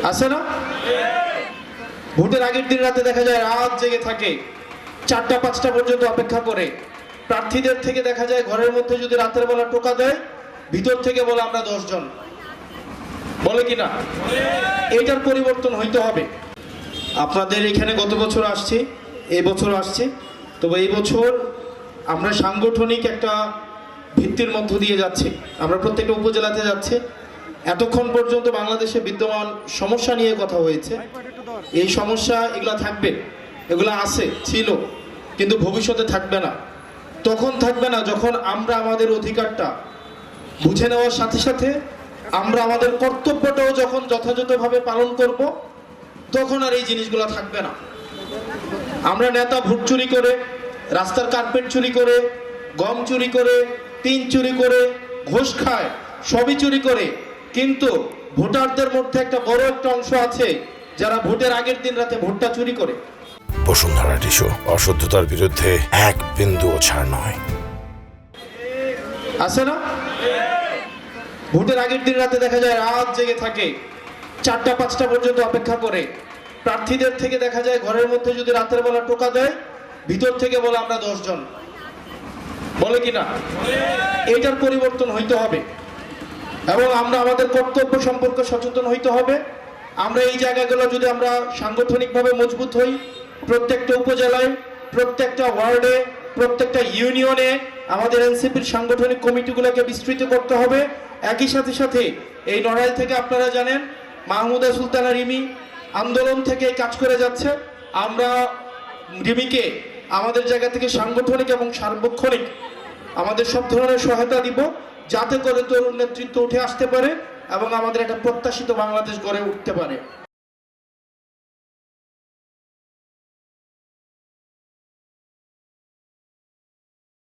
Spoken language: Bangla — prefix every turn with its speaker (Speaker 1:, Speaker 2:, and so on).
Speaker 1: আছে না? ভোটের আগের দিন রাতে দেখা যায় রাত জেগে থাকে, 4টা 5টা পর্যন্ত অপেক্ষা করে। প্রার্থীদের থেকে দেখা যায় ঘরের মধ্যে যদি রাতের বেলা টোকা দেয়, ভিতর থেকে বলে আমরা 10 জন, বলে কিনা? এইটার পরিবর্তন হইতে হবে। আপনাদের এখানে গত বছর আসছি, এই বছর আসছি, তবে এই বছর আমরা সাংগঠনিক একটা ভিত্তির মধ্য দিয়ে যাচ্ছি। আমরা প্রত্যেকটা উপজেলাতে যাচ্ছি। এতক্ষণ পর্যন্ত বাংলাদেশে বিদ্যমান সমস্যা নিয়ে কথা হয়েছে। এই সমস্যা এগুলা থাকবে, এগুলা আছে, ছিল, কিন্তু ভবিষ্যতে থাকবে না। তখন থাকবে না যখন আমরা আমাদের অধিকারটা বুঝে নেওয়ার সাথে সাথে আমরা আমাদের কর্তব্যটাও যখন যথাযথভাবে পালন করব, তখন আর এই জিনিসগুলো থাকবে না। আমরা নেতা ভোট চুরি করে, রাস্তার কার্পেট চুরি করে, গম চুরি করে, টিন চুরি করে, ঘুষ খায়, সবই চুরি করে, কিন্তু ভোটারদের মধ্যে একটা বড় একটা অংশ আছে যারা ভোটের আগের দিন রাতে ভোটটা চুরি করে।
Speaker 2: বসুন্ধরা টিস্যু, অশুদ্ধতার বিরুদ্ধে এক বিন্দুও ছাড় নয়।
Speaker 1: আছে না? ভোটের আগের দিন রাতে দেখা যায় রাত জেগে থাকে, 4টা 5টা পর্যন্ত অপেক্ষা করে। প্রার্থীদের থেকে দেখা যায় ঘরের মধ্যে যদি রাতের বেলা টোকা দেয়, ভিতর থেকে বলে আমরা 10 জন, বলে কিনা? এইটার পরিবর্তন হইতে হবে এবং আমরা আমাদের কর্তব্য সম্পর্কে সচেতন হইতে হবে। আমরা এই জায়গাগুলো যদি আমরা সাংগঠনিকভাবে মজবুত হই, প্রত্যেকটা উপজেলায়, প্রত্যেকটা ওয়ার্ডে, প্রত্যেকটা ইউনিয়নে আমাদের এনসিপির সাংগঠনিক কমিটিগুলোকে বিস্তৃত করতে হবে। একই সাথে সাথে এই নড়াইল থেকে আপনারা জানেন মাহমুদা সুলতানা রিমি আন্দোলন থেকে কাজ করে যাচ্ছে। আমরা রিমিকে আমাদের জায়গা থেকে সাংগঠনিক এবং সার্বক্ষণিক আমাদের সব ধরনের সহায়তা দিব, যাতে করে তরুণ নেতৃত্ব উঠে আসতে পারে এবং আমাদের একটা প্রত্যাশিত বাংলাদেশ গড়ে উঠতে পারে।